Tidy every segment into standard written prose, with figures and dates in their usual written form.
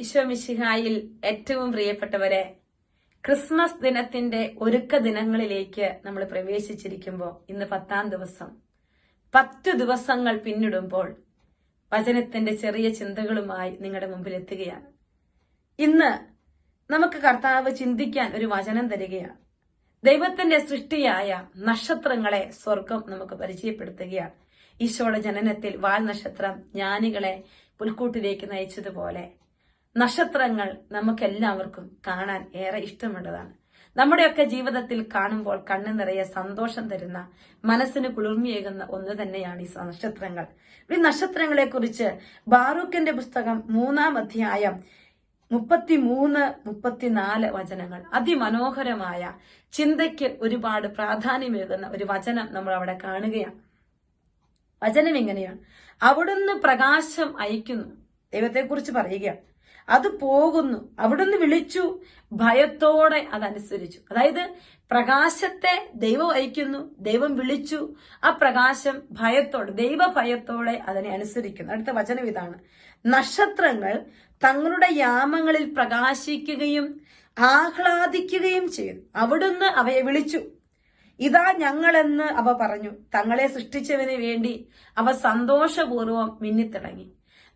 ഈശോ മിശിഹായിൽ ഏറ്റവും പ്രിയപ്പെട്ടവരെ, ക്രിസ്മസ് ദിനത്തിന്റെ ഒരുക്ക ദിനങ്ങളിലേക്ക് നമ്മൾ പ്രവേശിച്ചിരിക്കുമ്പോൾ ഇന്ന് 10-ാം ദിവസം, 10 ദിവസങ്ങൾ പിന്നിടുമ്പോൾ വചനത്തിന്റെ ചെറിയ ചിന്തകളുമായി നിങ്ങളുടെ മുമ്പിൽ എത്തുകയാണ്. ഇന്ന് നമുക്ക് കർത്താവ് ചിന്തിക്കാൻ ഒരു വചനം തരികയാണ്. ദൈവത്തിന്റെ സൃഷ്ടിയായ നക്ഷത്രങ്ങളെ സ്വർഗം നമുക്ക് പരിചയപ്പെടുത്തുകയാണ്. ഈശോയുടെ ജനനത്തിൽ വാൽ നക്ഷത്രം ജ്ഞാനികളെ പുൽക്കൂട്ടിലേക്ക് നയിച്ചതുപോലെ നക്ഷത്രങ്ങൾ നമുക്കെല്ലാവർക്കും കാണാൻ ഏറെ ഇഷ്ടമുള്ളതാണ്. നമ്മുടെയൊക്കെ ജീവിതത്തിൽ കാണുമ്പോൾ കണ്ണു നിറയെ സന്തോഷം തരുന്ന, മനസ്സിന് കുളിർമയേകുന്ന ഒന്ന് തന്നെയാണ് ഈ നക്ഷത്രങ്ങൾ. ഈ നക്ഷത്രങ്ങളെ കുറിച്ച് ബാറൂക്കിന്റെ പുസ്തകം 3-ാം അധ്യായം 33-34 വചനങ്ങൾ, അതിമനോഹരമായ ചിന്തയ്ക്ക് ഒരുപാട് പ്രാധാന്യമേകുന്ന ഒരു വചനം നമ്മൾ അവിടെ കാണുകയാണ്. വചനം എങ്ങനെയാണ്? അവിടുന്ന് പ്രകാശം അയക്കുന്നു, ദൈവത്തെക്കുറിച്ച് പറയുകയാണ്. അത് പോകുന്നു, അവിടുന്ന് വിളിച്ചു, ഭയത്തോടെ അതനുസരിച്ചു. അതായത് പ്രകാശത്തെ ദൈവം അയക്കുന്നു, ദൈവം വിളിച്ചു, ആ പ്രകാശം ഭയത്തോടെ, ദൈവഭയത്തോടെ അതിനെ അനുസരിക്കുന്നു. അടുത്ത വചനം ഇതാണ്: നക്ഷത്രങ്ങൾ തങ്ങളുടെ യാമങ്ങളിൽ പ്രകാശിക്കുകയും ആഹ്ലാദിക്കുകയും ചെയ്തു. അവിടുന്ന് അവയെ വിളിച്ചു, ഇതാ ഞങ്ങളെന്ന് അവ പറഞ്ഞു. തങ്ങളെ സൃഷ്ടിച്ചവന് വേണ്ടി അവ സന്തോഷപൂർവ്വം മിന്നിത്തിളങ്ങി.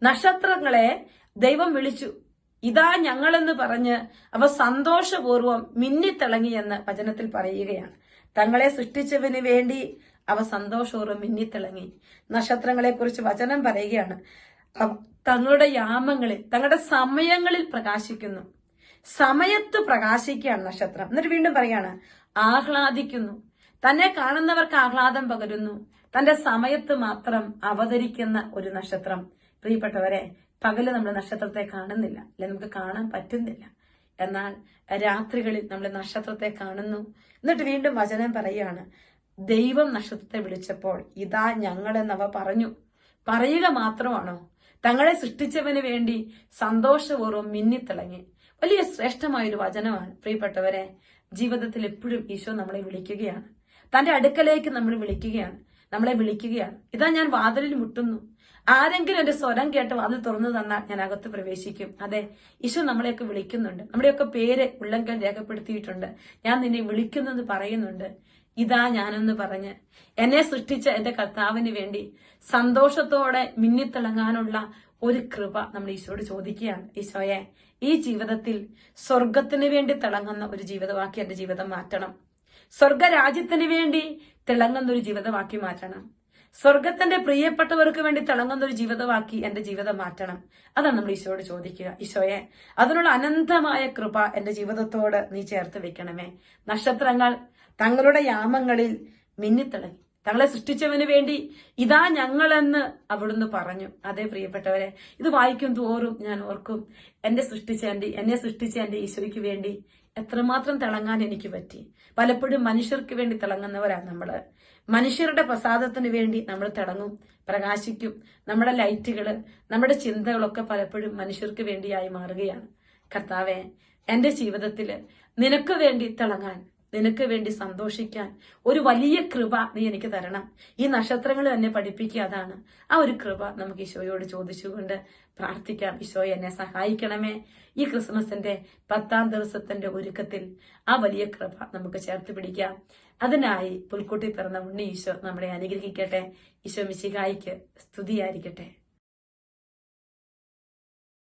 നക്ഷത്രങ്ങളെ ദൈവം വിളിച്ചു, ഇതാ ഞങ്ങളെന്ന് പറഞ്ഞ് അവ സന്തോഷപൂർവ്വം മിന്നിത്തിളങ്ങിയെന്ന് വചനത്തിൽ പറയുകയാണ്. തങ്ങളെ സൃഷ്ടിച്ചവന് വേണ്ടി അവ സന്തോഷപൂർവ്വം മിന്നിത്തിളങ്ങി. നക്ഷത്രങ്ങളെ കുറിച്ച് വചനം പറയുകയാണ്, തങ്ങളുടെ യാമങ്ങളിൽ, തങ്ങളുടെ സമയങ്ങളിൽ പ്രകാശിക്കുന്നു. സമയത്ത് പ്രകാശിക്കുകയാണ് നക്ഷത്രം. എന്നിട്ട് വീണ്ടും പറയാണ്, ആഹ്ലാദിക്കുന്നു. തന്നെ കാണുന്നവർക്ക് ആഹ്ലാദം പകരുന്നു. തന്റെ സമയത്ത് മാത്രം അവതരിക്കുന്ന ഒരു നക്ഷത്രം. പ്രിയപ്പെട്ടവരെ, പകല് നമ്മൾ നക്ഷത്രത്തെ കാണുന്നില്ല, അല്ലെ, നമുക്ക് കാണാൻ പറ്റുന്നില്ല. എന്നാൽ രാത്രികളിൽ നമ്മൾ നക്ഷത്രത്തെ കാണുന്നു. എന്നിട്ട് വീണ്ടും വചനം പറയുകയാണ്, ദൈവം നക്ഷത്രത്തെ വിളിച്ചപ്പോൾ ഇതാ ഞങ്ങളെന്നവ പറഞ്ഞു. പറയുക മാത്രമാണോ? തങ്ങളെ സൃഷ്ടിച്ചവന് വേണ്ടി സന്തോഷപൂർവ്വം മിന്നിത്തിളങ്ങി. വലിയ ശ്രേഷ്ഠമായൊരു വചനമാണ്. പ്രിയപ്പെട്ടവരെ, ജീവിതത്തിൽ എപ്പോഴും ഈശോ നമ്മളെ വിളിക്കുകയാണ്. തന്റെ അടുക്കലേക്ക് നമ്മൾ വിളിക്കുകയാണ്, നമ്മളെ വിളിക്കുകയാണ്. ഇതാ ഞാൻ വാതിലിൽ മുട്ടുന്നു, ആരെങ്കിലും എന്റെ സ്വരം കേട്ട് വാതിൽ തുറന്നു തന്നാൽ ഞാൻ അകത്ത് പ്രവേശിക്കും. അതെ, ഈശോ നമ്മളെയൊക്കെ വിളിക്കുന്നുണ്ട്. നമ്മുടെയൊക്കെ പേര് ഉള്ളങ്കൽ രേഖപ്പെടുത്തിയിട്ടുണ്ട്. ഞാൻ നിന്നെ വിളിക്കുന്നെന്ന് പറയുന്നുണ്ട്. ഇതാ ഞാനെന്ന് പറഞ്ഞ് എന്നെ സൃഷ്ടിച്ച എന്റെ കർത്താവിന് വേണ്ടി സന്തോഷത്തോടെ മിന്നിത്തിളങ്ങാനുള്ള ഒരു കൃപ നമ്മൾ ഈശോയോട് ചോദിക്കുകയാണ്. ഈശോയെ, ഈ ജീവിതത്തിൽ സ്വർഗത്തിന് വേണ്ടി തിളങ്ങുന്ന ഒരു ജീവിതമാക്കി എന്റെ ജീവിതം മാറ്റണം. സ്വർഗരാജ്യത്തിന് വേണ്ടി തിളങ്ങുന്ന ഒരു ജീവിതമാക്കി മാറ്റണം. സ്വർഗത്തിന്റെ പ്രിയപ്പെട്ടവർക്ക് വേണ്ടി തിളങ്ങുന്ന ഒരു ജീവിതമാക്കി എന്റെ ജീവിതം മാറ്റണം. അതാണ് നമ്മൾ ഈശോയോട് ചോദിക്കുക. ഈശോയെ, അതിനുള്ള അനന്തമായ കൃപ എന്റെ ജീവിതത്തോട് നീ ചേർത്ത് വെക്കണമേ. നക്ഷത്രങ്ങൾ തങ്ങളുടെ യാമങ്ങളിൽ മിന്നിത്തിളങ്ങി. തങ്ങളെ സൃഷ്ടിച്ചവന് വേണ്ടി ഇതാ ഞങ്ങളെന്ന് അവിടുന്ന് പറഞ്ഞു. അതേ പ്രിയപ്പെട്ടവരെ, ഇത് വായിക്കും തോറും ഞാൻ ഓർക്കും, എന്നെ സൃഷ്ടിച്ച എന്റെ ഈശോയ്ക്ക് വേണ്ടി എത്രമാത്രം തിളങ്ങാൻ എനിക്ക് പറ്റി. പലപ്പോഴും മനുഷ്യർക്ക് വേണ്ടി തിളങ്ങുന്നവരാണ് നമ്മള്. മനുഷ്യരുടെ പ്രസാദത്തിന് വേണ്ടി നമ്മൾ തിളങ്ങും, പ്രകാശിക്കും. നമ്മുടെ ലൈറ്റുകള്, നമ്മുടെ ചിന്തകളൊക്കെ പലപ്പോഴും മനുഷ്യർക്ക് വേണ്ടിയായി മാറുകയാണ്. കർത്താവെ, എന്റെ ജീവിതത്തില് നിനക്ക് വേണ്ടി തിളങ്ങാൻ, നിനക്ക് വേണ്ടി സന്തോഷിക്കാൻ ഒരു വലിയ കൃപ നീ എനിക്ക് തരണം. ഈ നക്ഷത്രങ്ങൾ എന്നെ പഠിപ്പിക്കുക. അതാണ് ആ ഒരു കൃപ. നമുക്ക് ഈശോയോട് ചോദിച്ചുകൊണ്ട് പ്രാർത്ഥിക്കാം. ഈശോയെ, എന്നെ സഹായിക്കണമേ. ഈ ക്രിസ്മസിന്റെ 10-ാം ദിവസത്തിന്റെ ഒരുക്കത്തിൽ ആ വലിയ കൃപ നമുക്ക് ചേർത്ത് പിടിക്കാം. അതിനായി പുൽക്കൂട്ടി പിറന്ന ഉണ്ണി ഈശോ നമ്മളെ അനുഗ്രഹിക്കട്ടെ. ഈശോ മിശിഹായിക്ക് സ്തുതിയായിരിക്കട്ടെ.